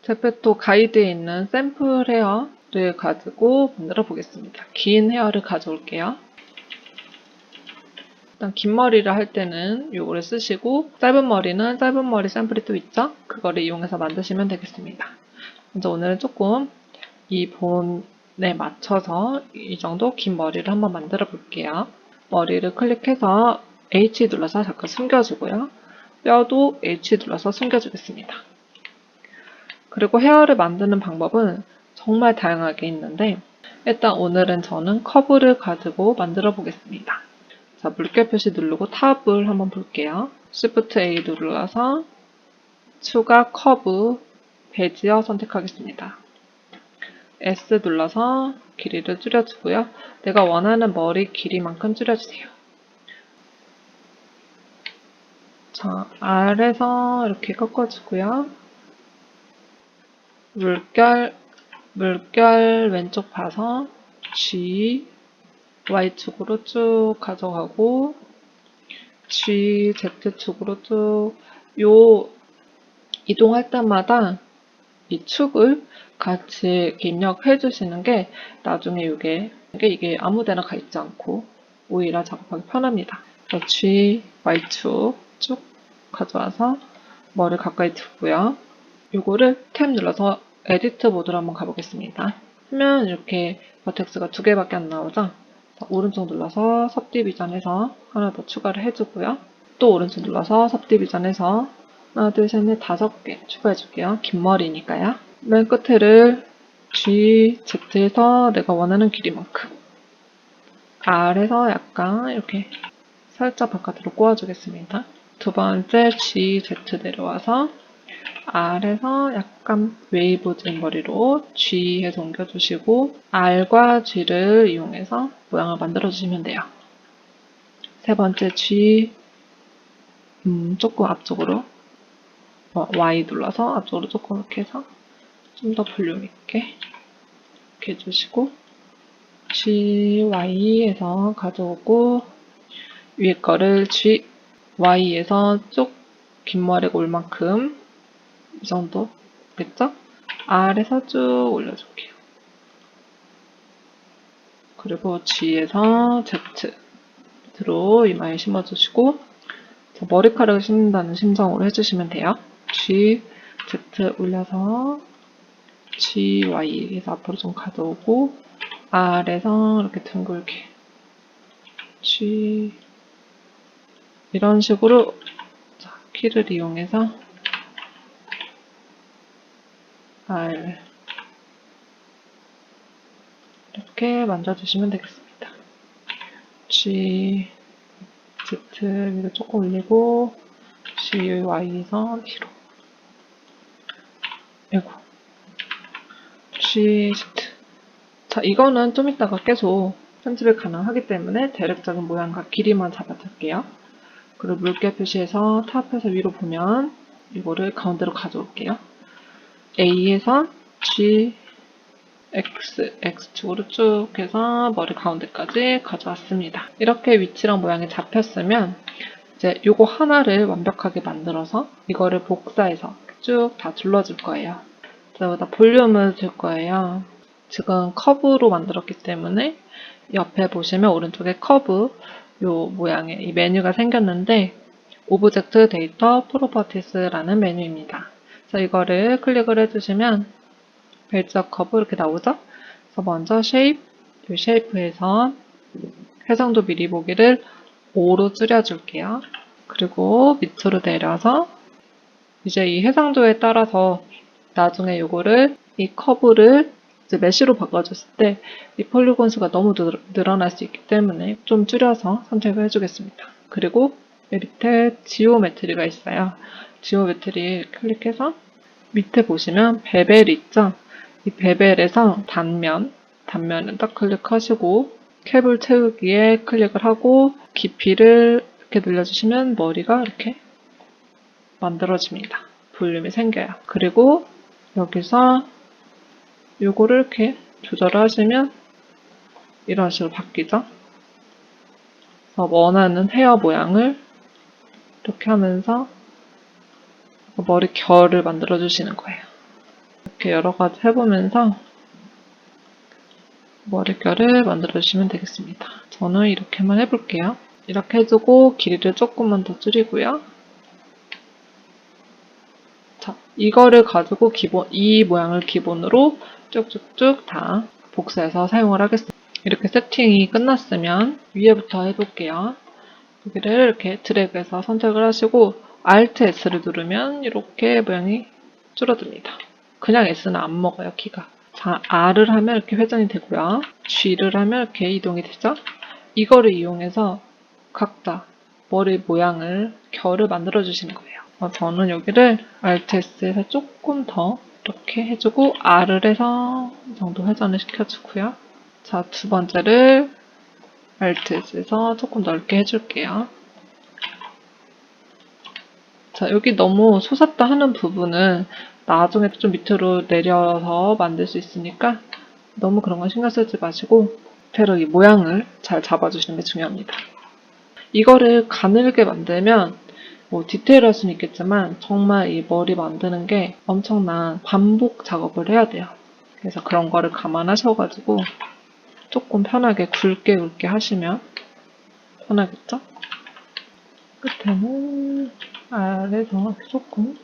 제페토 가이드에 있는 샘플 헤어를 가지고 만들어 보겠습니다. 긴 헤어를 가져올게요. 일단 긴 머리를 할 때는 요거를 쓰시고, 짧은 머리는 짧은 머리 샘플이 또 있죠? 그거를 이용해서 만드시면 되겠습니다. 먼저 오늘은 조금 이 본에 맞춰서 이 정도 긴 머리를 한번 만들어 볼게요. 머리를 클릭해서 H 눌러서 잠깐 숨겨주고요. 뼈도 H 눌러서 숨겨주겠습니다. 그리고 헤어를 만드는 방법은 정말 다양하게 있는데, 일단 오늘은 저는 커브를 가지고 만들어 보겠습니다. 자, 물결 표시 누르고 탑을 한번 볼게요. Shift A 눌러서 추가 커브 베지어 선택하겠습니다. S 눌러서 길이를 줄여주고요. 내가 원하는 머리 길이만큼 줄여주세요. 자, R에서 이렇게 꺾어주고요. 물결 왼쪽 봐서 G, Y축으로 쭉 가져가고 G, Z축으로 쭉 이동할 때마다 이 축을 같이 이렇게 입력해 주시는 게 나중에 이게 아무 데나 가 있지 않고 오히려 작업하기 편합니다. G, Y축 쭉 가져와서 머리 가까이 두고요. 요거를 탭 눌러서 에디트 모드로 한번 가보겠습니다. 하면 이렇게 버텍스가 2개밖에 안 나오죠? 오른쪽 눌러서 섭디비전해서 하나 더 추가를 해주고요. 또 오른쪽 눌러서 섭디비전해서 하나, 둘, 셋, 넷, 5개 추가해줄게요. 긴 머리니까요. 맨 끝에를 G, Z에서 내가 원하는 길이만큼 R에서 약간 이렇게 살짝 바깥으로 꼬아주겠습니다. 두 번째 G, Z 내려와서 R에서 약간 웨이브진 머리로 G 해서 옮겨주시고 R과 G를 이용해서 모양을 만들어주시면 돼요. 세 번째 G 조금 앞쪽으로 Y 눌러서 앞쪽으로 조금 이렇게 해서 좀 더 볼륨 있게 이렇게 해주시고 G, Y에서 가져오고 위에 거를 G, Y에서 쭉 긴 머리가 올 만큼 이 정도 됐죠? R에서 쭉 올려줄게요. 그리고 G에서 Z 밑으로 이마에 심어주시고 머리카락을 심는다는 심정으로 해주시면 돼요. G, Z 올려서 G, Y에서 앞으로 좀 가져오고 R에서 이렇게 둥글게 G 이런 식으로 키를 이용해서 R 이렇게 만져주시면 되겠습니다. G, Z 위로 조금 올리고 G, Y에서 뒤로 G, Z 자, 이거는 좀 이따가 계속 편집이 가능하기 때문에 대략적인 모양과 길이만 잡아둘게요. 그리고 물결 표시해서 탑에서 위로 보면 이거를 가운데로 가져올게요. A에서 G, X축으로 쭉 해서 머리 가운데까지 가져왔습니다. 이렇게 위치랑 모양이 잡혔으면 이제 요거 하나를 완벽하게 만들어서 이거를 복사해서 쭉 다 둘러줄 거예요. 여기다 볼륨을 줄 거예요. 지금 커브로 만들었기 때문에 옆에 보시면 오른쪽에 커브 요 모양의 이 메뉴가 생겼는데 오브젝트 데이터 프로퍼티스라는 메뉴입니다. 그래서 이거를 클릭을 해주시면 벨저 커브 이렇게 나오죠? 그래서 먼저 쉐입, 이 쉐이프에서 해상도 미리 보기를 5로 줄여줄게요. 그리고 밑으로 내려서 이제 이 해상도에 따라서 나중에 요거를 이 커브를 이제 메쉬로 바꿔줬을 때 이 폴리곤 수가 너무 늘어날 수 있기 때문에 좀 줄여서 선택을 해주겠습니다. 그리고 밑에 지오메트리가 있어요. 지오메트리 클릭해서 밑에 보시면 베벨 있죠? 이 베벨에서 단면을 딱 클릭하시고 캡을 채우기에 클릭을 하고 깊이를 이렇게 늘려주시면 머리가 이렇게 만들어집니다. 볼륨이 생겨요. 그리고 여기서 요거를 이렇게 조절을 하시면 이런 식으로 바뀌죠. 그래서 원하는 헤어 모양을 이렇게 하면서 머리 결을 만들어 주시는 거예요. 이렇게 여러 가지 해보면서 머릿결을 만들어주시면 되겠습니다. 저는 이렇게만 해볼게요. 이렇게 해주고 길이를 조금만 더 줄이고요. 자, 이거를 가지고 이 모양을 기본으로 쭉쭉쭉 다 복사해서 사용을 하겠습니다. 이렇게 세팅이 끝났으면 위에부터 해볼게요. 여기를 이렇게 드래그해서 선택을 하시고 Alt S를 누르면 이렇게 모양이 줄어듭니다. 그냥 S는 안 먹어요, 키가. 자, R을 하면 이렇게 회전이 되고요. G를 하면 이렇게 이동이 되죠. 이거를 이용해서 각자 머리 모양을 결을 만들어 주시는 거예요. 저는 여기를 Alt S에서 조금 더 이렇게 해주고 R을 해서 이 정도 회전을 시켜주고요. 자, 두 번째를 Alt S에서 조금 넓게 해줄게요. 자, 여기 너무 솟았다 하는 부분은 나중에 좀 밑으로 내려서 만들 수 있으니까 너무 그런 건 신경 쓰지 마시고 대로 이 모양을 잘 잡아주시는 게 중요합니다. 이거를 가늘게 만들면 뭐 디테일할 수는 있겠지만 정말 이 머리 만드는 게 엄청난 반복 작업을 해야 돼요. 그래서 그런 거를 감안하셔가지고 조금 편하게 굵게 하시면 편하겠죠? 끝에는 아래서 조금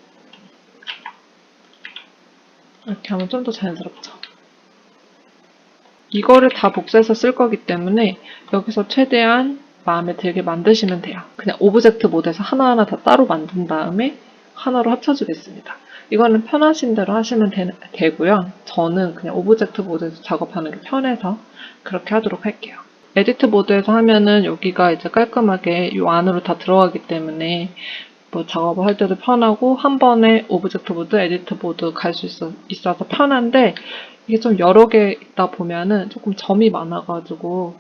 이렇게 하면 좀 더 자연스럽죠. 이거를 다 복사해서 쓸 거기 때문에 여기서 최대한 마음에 들게 만드시면 돼요. 그냥 오브젝트 모드에서 하나하나 다 따로 만든 다음에 하나로 합쳐주겠습니다. 이거는 편하신 대로 하시면 되고요. 저는 그냥 오브젝트 모드에서 작업하는 게 편해서 그렇게 하도록 할게요. 에디트 모드에서 하면은 여기가 이제 깔끔하게 이 안으로 다 들어가기 때문에 뭐 작업을 할 때도 편하고 한 번에 오브젝트 모드, 에디트 모드 갈 수 있어서 편한데 이게 좀 여러 개 있다 보면은 조금 점이 많아가지고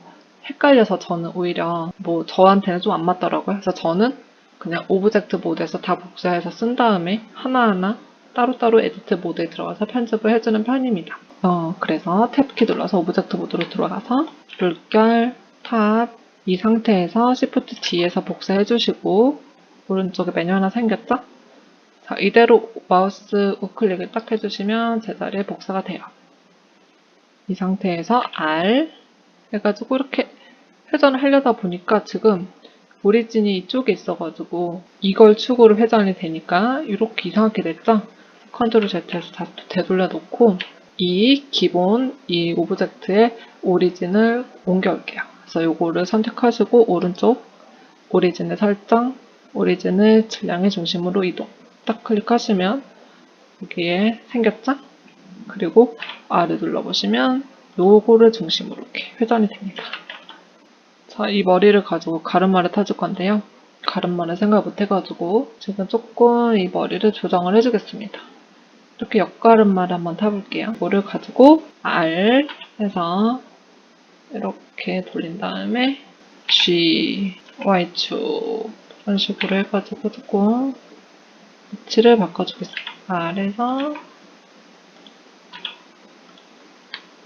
헷갈려서 저는 오히려 뭐 저한테는 좀 안 맞더라고요. 그래서 저는 그냥 오브젝트 모드에서 다 복사해서 쓴 다음에 하나하나 따로따로 에디트 모드에 들어가서 편집을 해주는 편입니다. 그래서 탭키 눌러서 오브젝트 모드로 들어가서 물결, 탑, 이 상태에서 Shift D에서 복사해주시고 오른쪽에 메뉴 하나 생겼죠? 자, 이대로 마우스 우클릭을 딱 해주시면 제자리에 복사가 돼요. 이 상태에서 R 해가지고 이렇게 회전을 하려다 보니까 지금 오리진이 이쪽에 있어가지고 이걸 축으로 회전이 되니까 이렇게 이상하게 됐죠? 컨트롤 Z에서 다시 되돌려 놓고 이 기본 이 오브젝트의 오리진을 옮겨올게요. 그래서 요거를 선택하시고 오른쪽 오리진의 설정, 오리진을 질량의 중심으로 이동. 딱 클릭하시면 여기에 생겼죠? 그리고 R을 눌러보시면 요거를 중심으로 이렇게 회전이 됩니다. 자, 이 머리를 가지고 가르마를 타줄 건데요. 가르마를 생각 못 해가지고 지금 조금 이 머리를 조정을 해주겠습니다. 이렇게 옆가르마를 한번 타볼게요. 이거를 가지고 R 해서 이렇게 돌린 다음에 G, Y축 이런 식으로 해가지고 조금 위치를 바꿔주겠습니다. R에서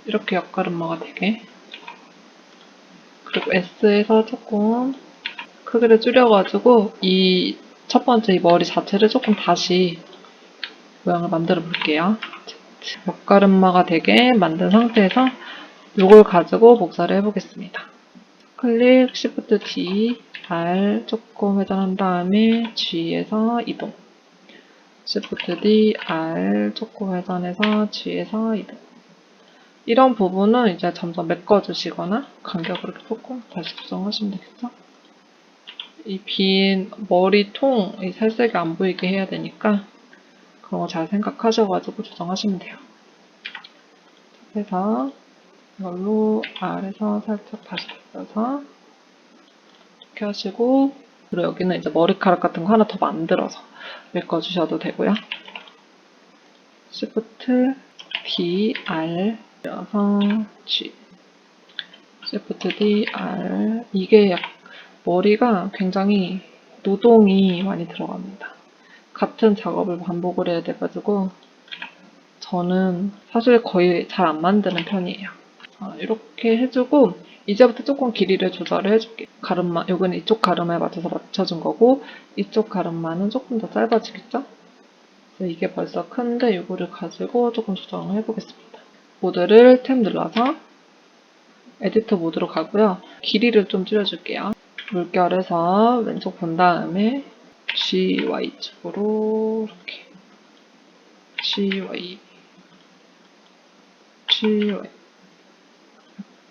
이렇게 옆가르마가 되게 그리고 S에서 조금 크기를 줄여가지고 이 첫 번째 이 머리 자체를 조금 다시 모양을 만들어 볼게요. 옆가르마가 되게 만든 상태에서 이걸 가지고 복사를 해보겠습니다. 클릭, Shift D, R 조금 회전한 다음에 G에서 이동. Shift D, R 조금 회전해서 G에서 이동. 이런 부분은 이제 점점 메꿔주시거나 간격을 이렇게 조금 다시 조정하시면 되겠죠? 이 빈 머리통 이 살색이 안 보이게 해야 되니까 그런 거 잘 생각하셔가지고 조정하시면 돼요. 그래서 이걸로 아래서 살짝 다시 돌려서 이렇게 하시고 그리고 여기는 이제 머리카락 같은 거 하나 더 만들어서 메꿔주셔도 되고요. Shift D, R 그래서 G Shift D, R 이게 머리가 굉장히 노동이 많이 들어갑니다. 같은 작업을 반복을 해야 돼가지고 저는 사실 거의 잘 안 만드는 편이에요. 이렇게 해주고 이제부터 조금 길이를 조절을 해줄게요. 가르마, 여기는 이쪽 가르마에 맞춰서 맞춰준 거고 이쪽 가르마는 조금 더 짧아지겠죠? 이게 벌써 큰데 이거를 가지고 조금 조정을 해보겠습니다. 모드를 탭 눌러서 에디터 모드로 가고요. 길이를 좀 줄여줄게요. 물결에서 왼쪽 본 다음에 GY 쪽으로 이렇게 GY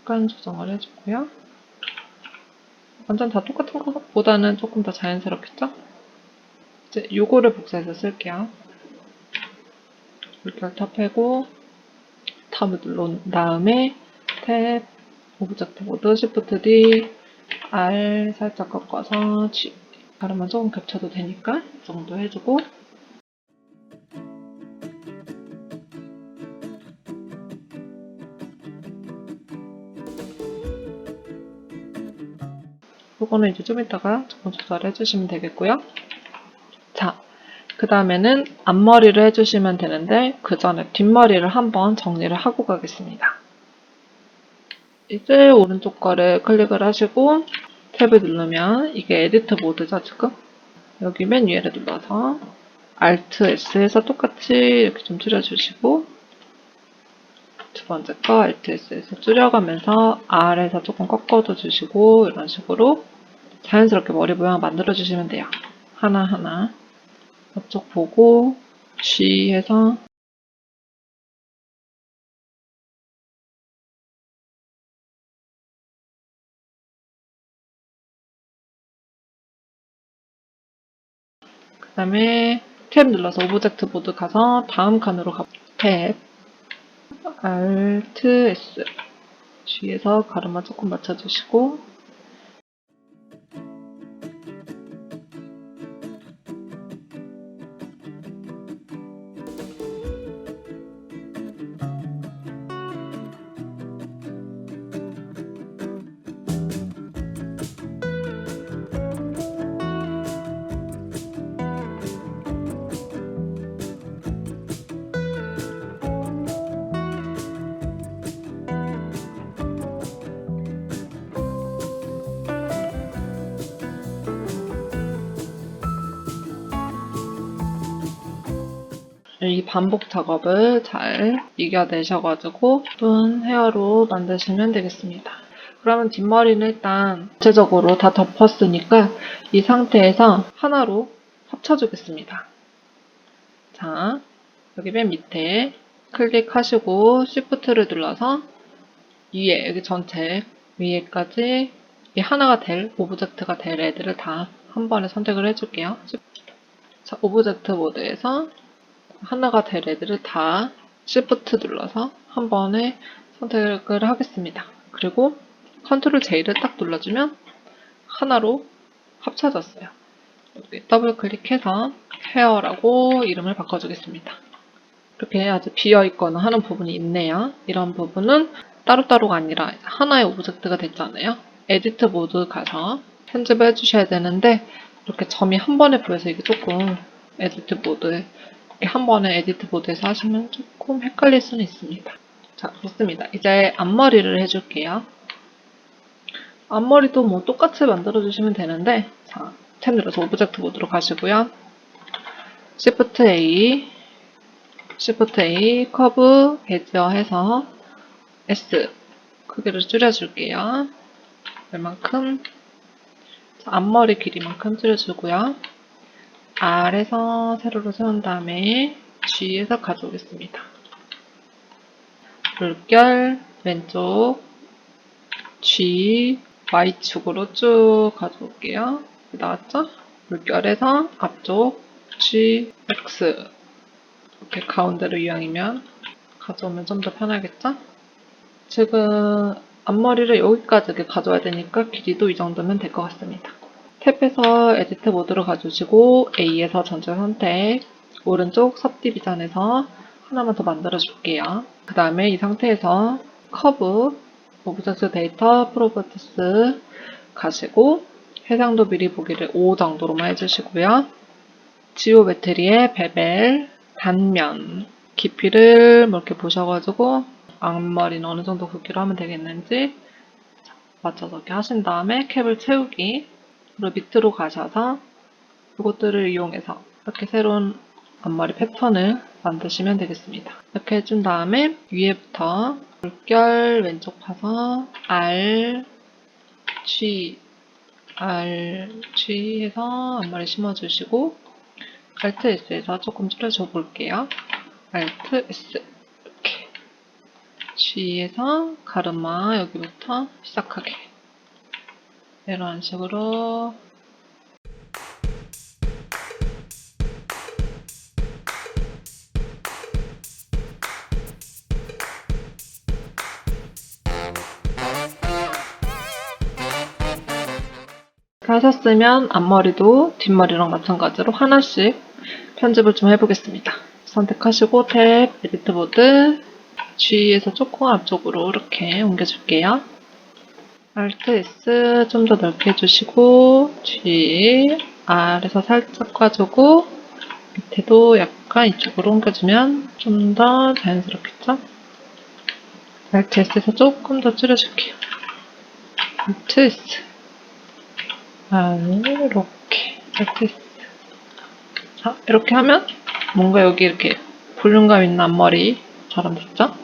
약간 조정을 해주고요. 완전 다 똑같은 것보다는 조금 더 자연스럽겠죠? 이제 요거를 복사해서 쓸게요. 물결 탑하고 탑을 눌러온 다음에 탭 오브젝트 모드 Shift D R 살짝 꺾어서 G 가르마 조금 겹쳐도 되니까 이 정도 해주고 요거는 이제 좀 이따가 조금 조절해 주시면 되겠고요. 자, 그 다음에는 앞머리를 해주시면 되는데 그 전에 뒷머리를 한번 정리를 하고 가겠습니다. 이제 오른쪽 거를 클릭을 하시고 탭을 누르면 이게 에디트 모드죠 지금? 여기 맨 위에를 눌러서 Alt S에서 똑같이 이렇게 좀 줄여주시고 두 번째 거 Alt S에서 줄여가면서 R에서 조금 꺾어도 주시고 이런 식으로 자연스럽게 머리 모양 만들어 주시면 돼요. 하나하나 이쪽 보고 G 해서 그 다음에 탭 눌러서 오브젝트 모드 가서 다음 칸으로 탭 Alt S G에서 가르마 조금 맞춰주시고 이 반복 작업을 잘 이겨내셔가지고 예쁜 헤어로 만드시면 되겠습니다. 그러면 뒷머리는 일단 전체적으로 다 덮었으니까 이 상태에서 하나로 합쳐주겠습니다. 자, 여기 맨 밑에 클릭하시고 Shift를 눌러서 위에 여기 전체 위에까지 이 하나가 될 오브젝트가 될 애들을 다 한 번에 선택을 해줄게요. 자, 오브젝트 모드에서 하나가 될 애들을 다 Shift 눌러서 한 번에 선택을 하겠습니다. 그리고 Ctrl J를 딱 눌러주면 하나로 합쳐졌어요. 여기 더블 클릭해서 헤어라고 이름을 바꿔주겠습니다. 이렇게 아주 비어있거나 하는 부분이 있네요. 이런 부분은 따로따로가 아니라 하나의 오브젝트가 됐잖아요. 에디트 모드 가서 편집을 해주셔야 되는데 이렇게 점이 한 번에 보여서 이게 조금 에디트 모드에 한 번에 에디트 모드에서 하시면 조금 헷갈릴 수는 있습니다. 자, 됐습니다. 이제 앞머리를 해줄게요. 앞머리도 뭐 똑같이 만들어주시면 되는데 자, 탭 눌러서 오브젝트 모드로 가시고요. Shift A, 커브, 베지어 해서 S 크기를 줄여줄게요. 얼만큼? 앞머리 길이만큼 줄여주고요. R에서 세로로 세운 다음에 G에서 가져오겠습니다. 물결 왼쪽 G, Y축으로 쭉 가져올게요. 나왔죠? 물결에서 앞쪽 G, X 이렇게 가운데로 이왕이면 가져오면 좀 더 편하겠죠? 지금 앞머리를 여기까지 이렇게 가져와야 되니까 길이도 이 정도면 될 것 같습니다. 탭에서 에디트 모드로 가주시고 A에서 전체 선택 오른쪽 섭디비전에서 하나만 더 만들어 줄게요. 그 다음에 이 상태에서 커브 오브젝트 데이터 프로퍼티스 가시고 해상도 미리 보기를 5 정도로만 해주시고요. 지오메트리의 베벨 단면 깊이를 뭐 이렇게 보셔가지고 앞머리는 어느 정도 굵기로 하면 되겠는지 맞춰서 이렇게 하신 다음에 캡을 채우기 그리고 밑으로 가셔서 이것들을 이용해서 이렇게 새로운 앞머리 패턴을 만드시면 되겠습니다. 이렇게 해준 다음에 위에부터 물결 왼쪽 파서 R, G, R, G 해서 앞머리 심어주시고 Alt S에서 조금 줄여줘 볼게요. Alt S 이렇게 G에서 가르마 여기부터 시작하게 이런 식으로 하셨으면 앞머리도 뒷머리랑 마찬가지로 하나씩 편집을 좀 해보겠습니다. 선택하시고 탭, 에디트 모드, G에서 조금 앞쪽으로 이렇게 옮겨줄게요. Alt S 좀 더 넓게 해주시고 G, R에서 살짝 가지고 밑에도 약간 이쪽으로 옮겨주면 좀 더 자연스럽겠죠? Alt S에서 조금 더 줄여줄게요. Alt S 이렇게 Alt S 자, 이렇게 하면 뭔가 여기 이렇게 볼륨감 있는 앞머리처럼 됐죠?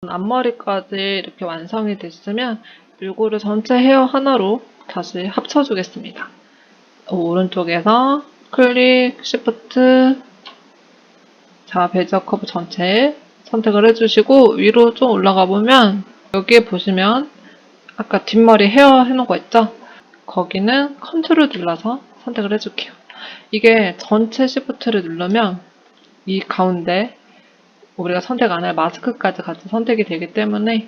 앞머리까지 이렇게 완성이 됐으면 이거를 전체 헤어 하나로 다시 합쳐주겠습니다. 오른쪽에서 클릭, 시프트, 자, 베지어 커브 전체 선택을 해주시고 위로 좀 올라가 보면 여기에 보시면 아까 뒷머리 헤어 해놓은 거 있죠? 거기는 컨트롤 눌러서 선택을 해줄게요. 이게 전체 시프트를 누르면 이 가운데 우리가 선택 안 할 마스크까지 같이 선택이 되기 때문에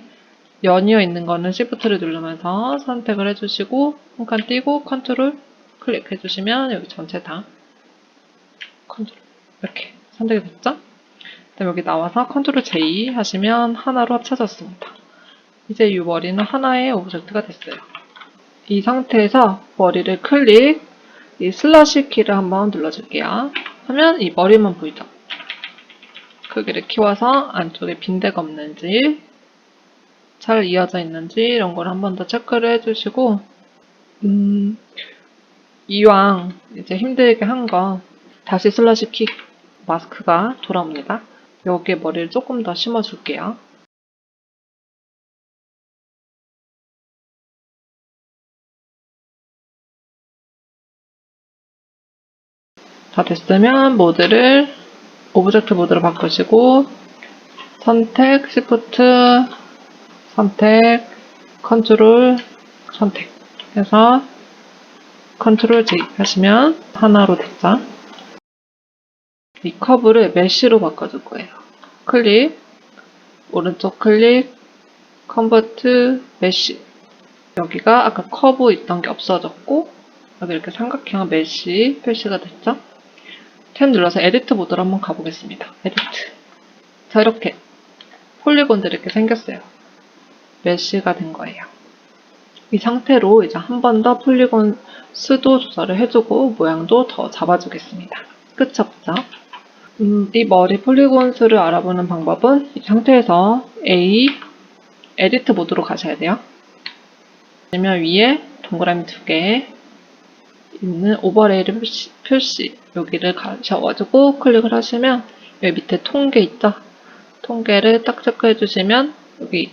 연이어 있는 거는 시프트를 누르면서 선택을 해주시고 한 칸 띄고 컨트롤 클릭해주시면 여기 전체 다 컨트롤 이렇게 선택이 됐죠? 그다음 여기 나와서 컨트롤 J 하시면 하나로 합쳐졌습니다. 이제 이 머리는 하나의 오브젝트가 됐어요. 이 상태에서 머리를 클릭, 이 슬러시 키를 한번 눌러줄게요. 하면 이 머리만 보이죠? 크기를 키워서 안쪽에 빈대가 없는지 잘 이어져 있는지 이런 걸 한 번 더 체크를 해주시고 이왕 이제 힘들게 한 거 다시 슬러시 키 마스크가 돌아옵니다. 여기에 머리를 조금 더 심어줄게요. 다 됐으면 오브젝트 모드로 바꾸시고 선택, 시프트, 선택, 컨트롤, 선택 해서 컨트롤 J 하시면 하나로 됐죠? 이 커브를 메쉬로 바꿔줄 거예요. 클릭, 오른쪽 클릭, 컨버트, 메쉬. 여기가 아까 커브 있던 게 없어졌고 여기 이렇게 삼각형 메쉬 표시가 됐죠? 탭 눌러서 에디트 모드로 한번 가보겠습니다. 에디트. 자, 이렇게 폴리곤들이 이렇게 생겼어요. 메쉬가 된 거예요. 이 상태로 이제 한 번 더 폴리곤 수도 조절을 해주고 모양도 더 잡아주겠습니다. 끝이 없죠? 이 머리 폴리곤 수를 알아보는 방법은 이 상태에서 A, 에디트 모드로 가셔야 돼요. 그러면 위에 동그라미 2개 있는 오버레이를 표시 여기를 가셔가지고 클릭을 하시면 여기 밑에 통계 있죠? 통계를 딱 체크해 주시면 여기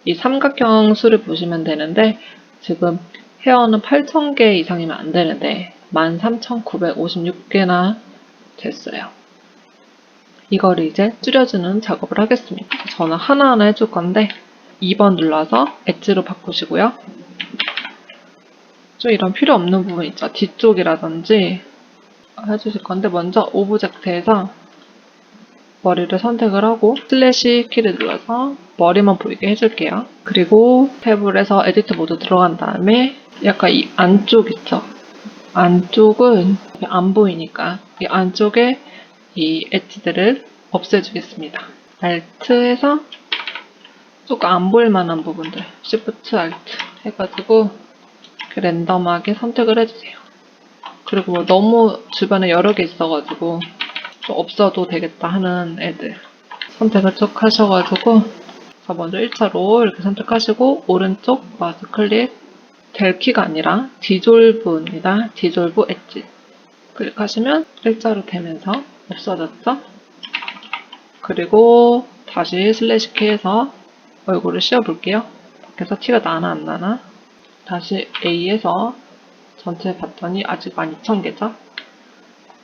이 삼각형 수를 보시면 되는데 지금 헤어는 8,000개 이상이면 안 되는데 13,956개나 됐어요. 이거를 이제 줄여주는 작업을 하겠습니다. 저는 하나하나 해줄 건데 2번 눌러서 엣지로 바꾸시고요. 좀 이런 필요 없는 부분 있죠. 뒤쪽이라든지 해주실 건데 먼저 오브젝트에서 머리를 선택을 하고 슬래시 키를 눌러서 머리만 보이게 해줄게요. 그리고 탭을 해서 에디트 모드 들어간 다음에 약간 이 안쪽 있죠? 안쪽은 안 보이니까 이 안쪽에 이 엣지들을 없애주겠습니다. Alt해서 조금 안 보일 만한 부분들 Shift Alt 해가지고 랜덤하게 선택을 해주세요. 그리고 뭐 너무 주변에 여러 개 있어가지고 좀 없어도 되겠다 하는 애들 선택을 쭉 하셔가지고 자, 먼저 1차로 이렇게 선택하시고 오른쪽 마우스 클릭 될 키가 아니라 디졸브입니다. 디졸브 엣지 클릭하시면 일자로 되면서 없어졌죠? 그리고 다시 슬래시 키에서 얼굴을 씌워볼게요. 밖에서 티가 나나 안 나나? 다시 A에서 전체 봤더니 아직 12,000개죠?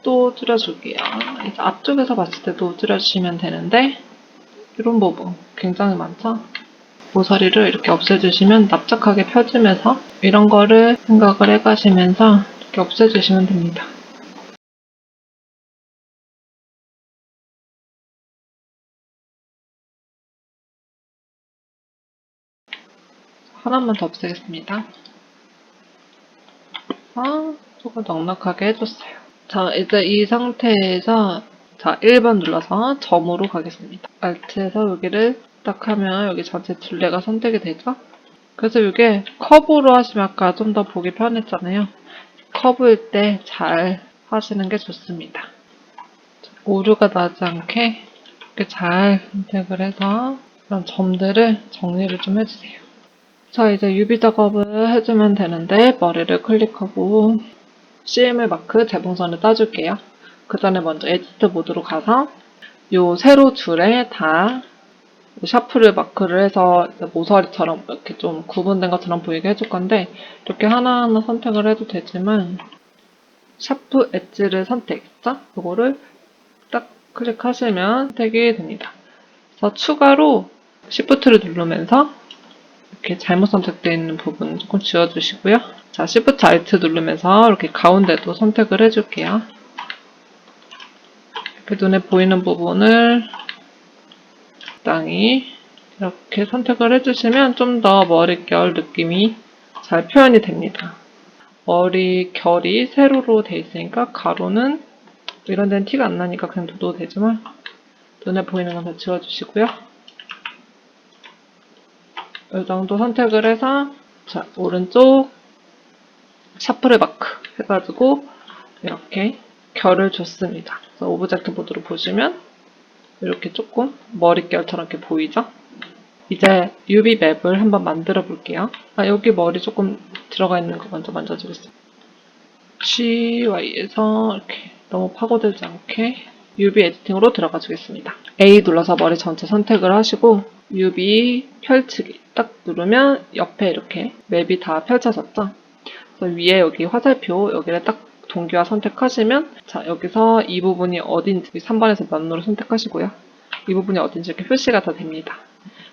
또 줄여줄게요. 이제 앞쪽에서 봤을 때도 줄여주시면 되는데 이런 부분 굉장히 많죠? 모서리를 이렇게 없애주시면 납작하게 펴지면서 이런 거를 생각을 해가시면서 이렇게 없애주시면 됩니다. 하나만 더 없애겠습니다. 조금 넉넉하게 해줬어요. 자, 이제 이 상태에서 자 1번 눌러서 점으로 가겠습니다. Alt에서 여기를 딱 하면 여기 전체 둘레가 선택이 되죠? 그래서 이게 커브로 하시면 아까 좀 더 보기 편했잖아요. 커브일 때 잘 하시는 게 좋습니다. 오류가 나지 않게 이렇게 잘 선택을 해서 이런 점들을 정리를 좀 해주세요. 자, 이제 UV 작업을 해주면 되는데 머리를 클릭하고 CML 마크 재봉선을 따줄게요. 그 전에 먼저 에디트 모드로 가서 요 세로 줄에 다 샤프를 마크를 해서 모서리처럼 이렇게 좀 구분된 것처럼 보이게 해줄 건데 이렇게 하나하나 선택을 해도 되지만 샤프 엣지를 선택했죠? 이거를 딱 클릭하시면 선택이 됩니다. 그래서 추가로 Shift를 누르면서 이렇게 잘못 선택되어 있는 부분 조금 지워주시고요. 자, Shift Alt 누르면서 이렇게 가운데도 선택을 해줄게요. 이렇게 눈에 보이는 부분을 적당히 이렇게 선택을 해주시면 좀 더 머릿결 느낌이 잘 표현이 됩니다. 머리 결이 세로로 돼 있으니까 가로는 이런 데는 티가 안 나니까 그냥 둬도 되지만 눈에 보이는 건 다 지워주시고요. 이 정도 선택을 해서 자, 오른쪽 샤프를 마크 해가지고 이렇게 결을 줬습니다. 그래서 오브젝트 모드로 보시면 이렇게 조금 머릿결처럼 이렇게 보이죠? 이제 UV 맵을 한번 만들어 볼게요. 여기 머리 조금 들어가 있는 거 먼저 만져주겠습니다. GY에서 이렇게 너무 파고들지 않게 UV 에디팅으로 들어가 주겠습니다. A 눌러서 머리 전체 선택을 하시고 UV 펼치기 딱 누르면 옆에 이렇게 맵이 다 펼쳐졌죠? 그래서 위에 여기 화살표 여기를 딱 동기화 선택하시면 자 여기서 이 부분이 어딘지 3번에서 면으로 선택하시고요. 이 부분이 어딘지 이렇게 표시가 다 됩니다.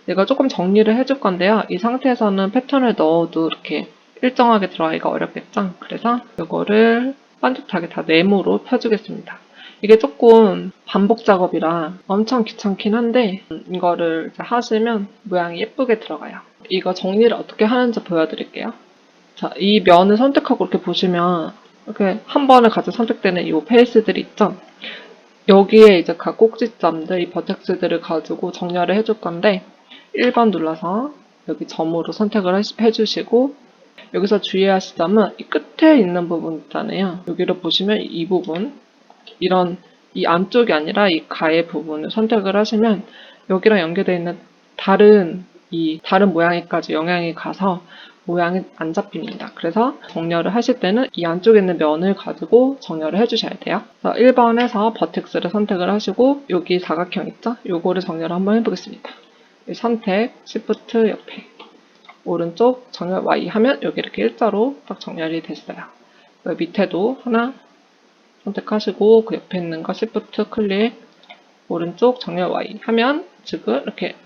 내가 조금 정리를 해줄 건데요. 이 상태에서는 패턴을 넣어도 이렇게 일정하게 들어가기가 어렵겠죠? 그래서 이거를 반듯하게 다 네모로 펴주겠습니다. 이게 조금 반복 작업이라 엄청 귀찮긴 한데 이거를 이제 하시면 모양이 예쁘게 들어가요. 이거 정리를 어떻게 하는지 보여드릴게요. 자, 이 면을 선택하고 이렇게 보시면 이렇게 한 번에 같이 선택되는 이 페이스들이 있죠? 여기에 이제 각 꼭지점들, 이 버텍스들을 가지고 정렬을 해줄 건데 1번 눌러서 여기 점으로 선택을 해주시고 여기서 주의하실 점은 이 끝에 있는 부분 있잖아요. 여기를 보시면 이 부분 이런 이 안쪽이 아니라 이 가의 부분을 선택을 하시면 여기랑 연계되어 있는 다른 모양에까지 영향이 가서 모양이 안 잡힙니다. 그래서 정렬을 하실 때는 이 안쪽에 있는 면을 가지고 정렬을 해주셔야 돼요. 그래서 1번에서 버텍스를 선택을 하시고 여기 사각형 있죠? 요거를 정렬을 한번 해보겠습니다. 선택, Shift 옆에 오른쪽 정렬 Y 하면 여기 이렇게 일자로 딱 정렬이 됐어요. 밑에도 하나 선택하시고 그 옆에 있는 거 Shift 클릭 오른쪽 정렬 Y 하면 지금 이렇게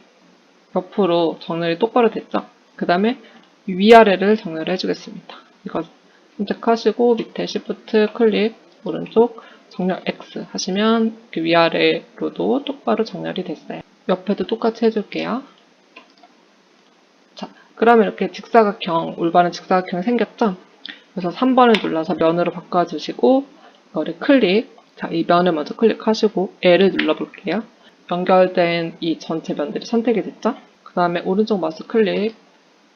옆으로 정렬이 똑바로 됐죠? 그 다음에 위아래를 정렬해 주겠습니다. 이거 선택하시고 밑에 Shift 클릭 오른쪽 정렬 X 하시면 이렇게 위아래로도 똑바로 정렬이 됐어요. 옆에도 똑같이 해줄게요. 자, 그러면 이렇게 직사각형, 올바른 직사각형이 생겼죠? 그래서 3번을 눌러서 면으로 바꿔주시고 이거를 클릭, 자, 이 면을 먼저 클릭하시고 L을 눌러볼게요. 연결된 이 전체 면들이 선택이 됐죠? 그 다음에 오른쪽 마우스 클릭,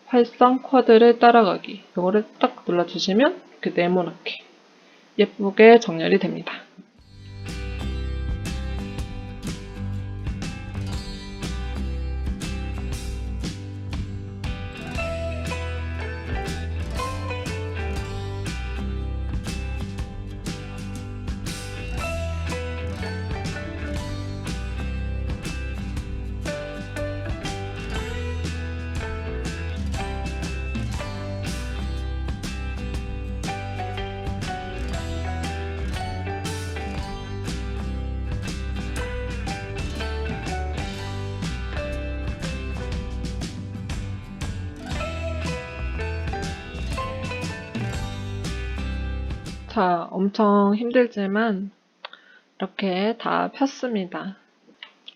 활성 쿼드를 따라가기. 이거를 딱 눌러주시면 이렇게 네모나게 예쁘게 정렬이 됩니다. 자, 엄청 힘들지만 이렇게 다 폈습니다.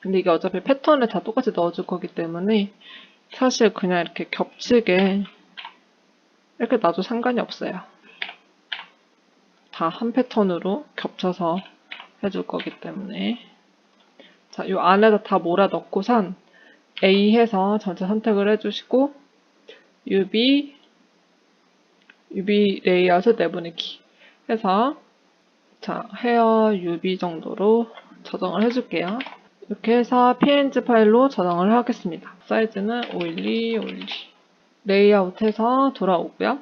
근데 이게 어차피 패턴을 다 똑같이 넣어줄 거기 때문에 사실 그냥 이렇게 겹치게 이렇게 놔도 상관이 없어요. 다 한 패턴으로 겹쳐서 해줄 거기 때문에. 자, 요 안에다 다 몰아 넣고선 A 해서 전체 선택을 해주시고 UV 레이아웃을 내보내기 해서 자, 헤어 UV 정도로 저장을 해줄게요. 이렇게 해서 PNG 파일로 저장을 하겠습니다. 사이즈는 512. 레이아웃해서 돌아오고요.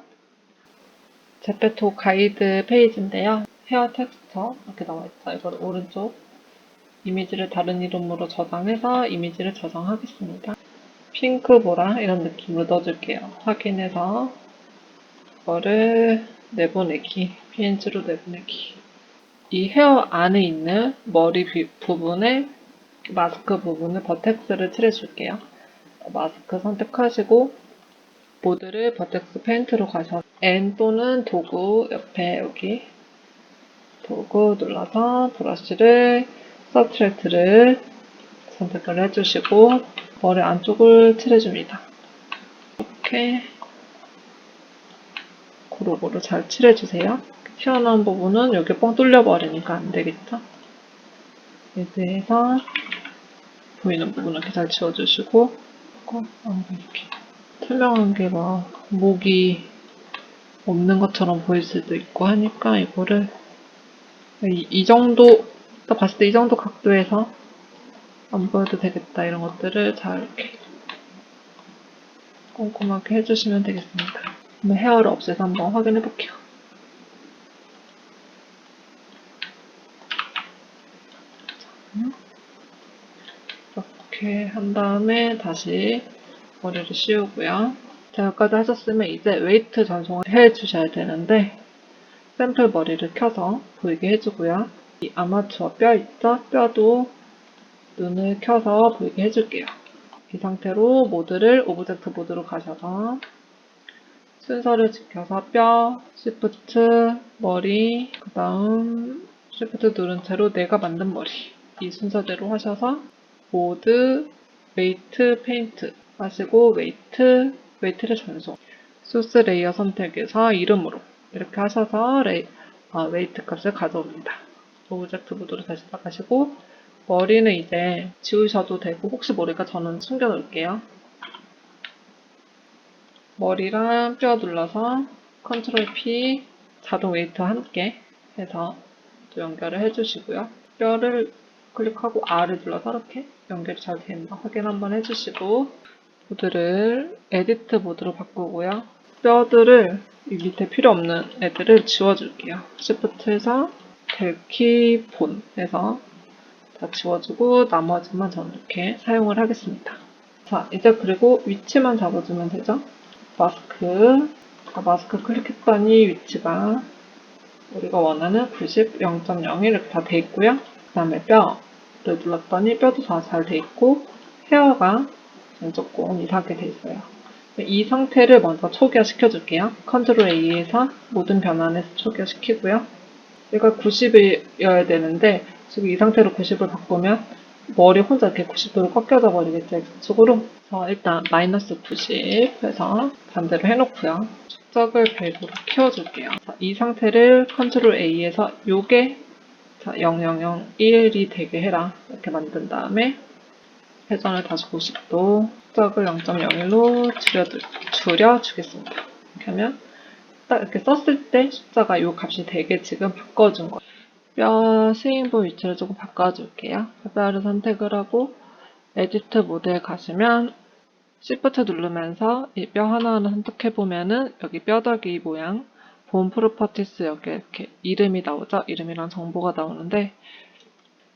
제페토 가이드 페이지인데요. 헤어 텍스처 이렇게 나와있죠. 이걸 오른쪽 이미지를 다른 이름으로 저장해서 이미지를 저장하겠습니다. 핑크, 보라 이런 느낌으로 넣어줄게요. 확인해서 이거를 내보내기, PNG로 내보내기. 이 헤어 안에 있는 머리 부분에 마스크 부분을 버텍스를 칠해줄게요. 마스크 선택하시고 모드를 버텍스 페인트로 가셔서 N 또는 도구 옆에 여기 도구 눌러서 브러쉬를 서브트랙트를 선택을 해주시고 머리 안쪽을 칠해줍니다. 이렇게 고루고루 잘 칠해주세요. 튀어나온 부분은 여기 뻥 뚫려버리니까 안되겠죠? 레드해서 보이는 부분은 이렇게 잘 지워주시고 이렇게 투명한 게 막 목이 없는 것처럼 보일 수도 있고 하니까 이거를 이 정도 딱 봤을 때 이 정도 각도에서 안 보여도 되겠다 이런 것들을 잘 이렇게 꼼꼼하게 해주시면 되겠습니다. 그럼 헤어를 없애서 한번 확인해 볼게요. 이렇게 한 다음에 다시 머리를 씌우고요. 자, 여기까지 하셨으면 이제 웨이트 전송을 해주셔야 되는데 샘플 머리를 켜서 보이게 해주고요. 이 아마추어 뼈 있죠? 뼈도 눈을 켜서 보이게 해줄게요. 이 상태로 모드를 오브젝트 모드로 가셔서 순서를 지켜서 뼈, 시프트, 머리, 그 다음 시프트 누른 채로 내가 만든 머리 이 순서대로 하셔서 모드, 웨이트, 페인트 하시고 웨이트를 전송 소스 레이어 선택에서 이름으로 이렇게 하셔서 웨이트 값을 가져옵니다. 오브젝트 모드로 다시 나가시고 머리는 이제 지우셔도 되고 혹시 모르니까 저는 숨겨 놓을게요. 머리랑 뼈 눌러서 컨트롤 P 자동 웨이트 함께 해서 또 연결을 해주시고요. 뼈를 클릭하고 R을 눌러서 이렇게 연결이 잘 되는가 확인 한번 해주시고 모드를 에디트 모드로 바꾸고요. 뼈들을 이 밑에 필요 없는 애들을 지워줄게요. 시프트해서 델키 본 해서 다 지워주고 나머지만 저는 이렇게 사용을 하겠습니다. 자, 이제 그리고 위치만 잡아주면 되죠? 마스크 클릭했더니 위치가 우리가 원하는 90, 0.01 이렇게 다 돼 있고요. 그 다음에 뼈를 눌렀더니 뼈도 다 잘 돼 있고 헤어가 조금 이상하게 돼 있어요. 이 상태를 먼저 초기화시켜 줄게요. 컨트롤 A에서 모든 변환에서 초기화시키고요. 얘가 90이어야 되는데 지금 이 상태로 90을 바꾸면 머리 혼자 이렇게 90도로 꺾여져 버리겠죠, X축으로. 그래서 일단 마이너스 90 해서 반대로 해놓고요. 축적을 100으로 키워줄게요. 자, 이 상태를 컨트롤 A에서 요게 0001이 되게 해라 이렇게 만든 다음에 회전을 다시 90도, 숫자를 0.01로 줄여주겠습니다. 이렇게 하면 딱 이렇게 썼을 때 숫자가 이 값이 되게 지금 바꿔준 거예요. 뼈 스윙본 위치를 조금 바꿔줄게요. 뼈를 선택을 하고 에디트 모드에 가시면 Shift 누르면서 이 뼈 하나하나 선택해보면은 여기 뼈다귀 모양 본 프로퍼티스 여기 이렇게 이름이 나오죠? 이름이랑 정보가 나오는데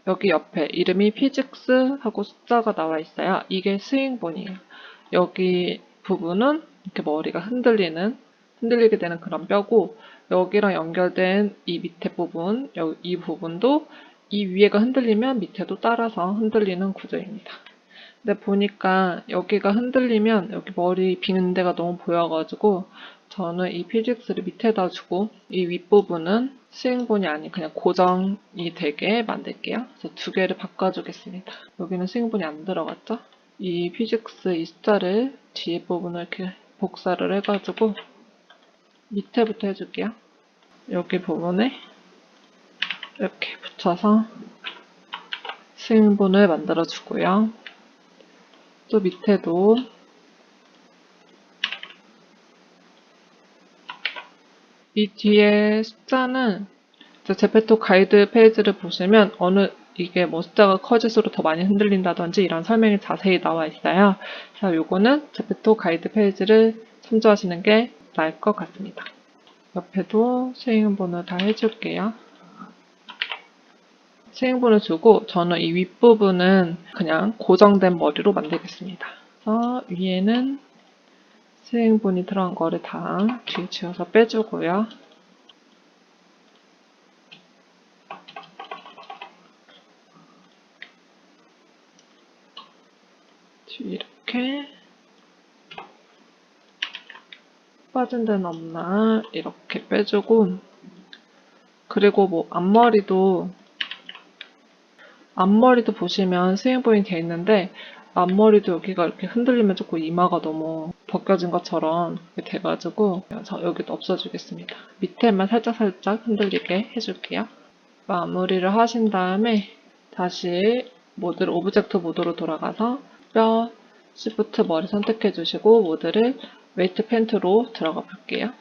여기 옆에 이름이 피직스 하고 숫자가 나와 있어요. 이게 스윙본이에요. 여기 부분은 이렇게 머리가 흔들리게 되는 그런 뼈고 여기랑 연결된 이 밑에 부분, 이 부분도 이 위에가 흔들리면 밑에도 따라서 흔들리는 구조입니다. 근데 보니까 여기가 흔들리면 여기 머리 비는 데가 너무 보여가지고 저는 이 피직스를 밑에다 주고 이 윗부분은 스윙본이 아닌 그냥 고정이 되게 만들게요. 그래서 두 개를 바꿔주겠습니다. 여기는 스윙본이 안 들어갔죠? 이 피직스 이 숫자를 뒤에 부분을 이렇게 복사를 해가지고 밑에부터 해줄게요. 여기 부분에 이렇게 붙여서 스윙본을 만들어주고요. 또 밑에도 이 뒤에 숫자는 제페토 가이드 페이지를 보시면 이게 뭐 숫자가 커질수록 더 많이 흔들린다든지 이런 설명이 자세히 나와 있어요. 자, 요거는 제페토 가이드 페이지를 참조하시는 게 나을 것 같습니다. 옆에도 스윙본을 다 해줄게요. 스윙본을 주고 저는 이 윗부분은 그냥 고정된 머리로 만들겠습니다. 그래서 위에는 스윙본이 들어간 거를 다 뒤집어서 빼주고요. 이렇게 빠진 데는 없나 이렇게 빼주고 그리고 뭐 앞머리도 보시면 스윙본이 되어 있는데 앞머리도 여기가 이렇게 흔들리면 조금 이마가 너무 벗겨진 것처럼 돼가지고 여기도 없어주겠습니다. 밑에만 살짝 흔들리게 해줄게요. 마무리를 하신 다음에 다시 오브젝트 모드로 돌아가서 뼈 시프트 머리 선택해 주시고 모드를 웨이트 펜트로 들어가 볼게요.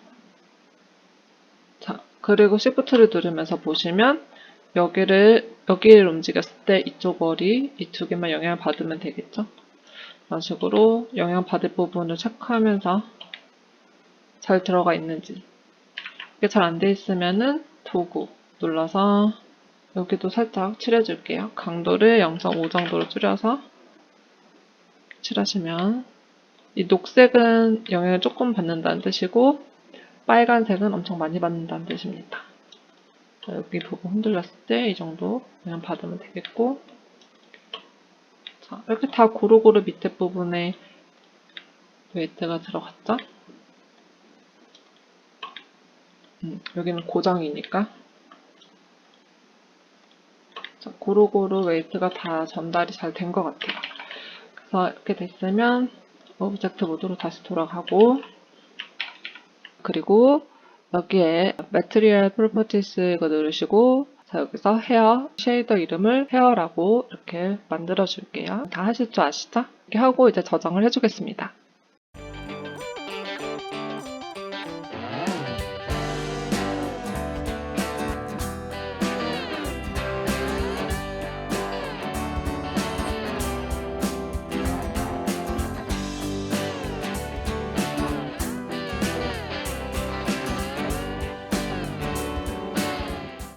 자, 그리고 시프트를 누르면서 보시면 여기를 움직였을 때 이쪽 머리 이 두 개만 영향을 받으면 되겠죠? 이런 식으로 영향 받을 부분을 체크하면서 잘 들어가 있는지 이게 잘 안 돼 있으면은 도구 눌러서 여기도 살짝 칠해줄게요. 강도를 0.5 정도로 줄여서 칠하시면 이 녹색은 영향을 조금 받는다는 뜻이고 빨간색은 엄청 많이 받는다는 뜻입니다. 자, 여기 부분 흔들렸을 때 이 정도 영향 받으면 되겠고 자, 이렇게 다 고루고루 밑에 부분에 웨이트가 들어갔죠? 여기는 고정이니까 자, 고루고루 웨이트가 다 전달이 잘 된 것 같아요. 그래서 이렇게 됐으면 오브젝트 모드로 다시 돌아가고 그리고 여기에 Material Properties 이거 누르시고 자 여기서 헤어 쉐이더 이름을 헤어라고 이렇게 만들어 줄게요. 다 하실 줄 아시죠? 이렇게 하고 이제 저장을 해주겠습니다.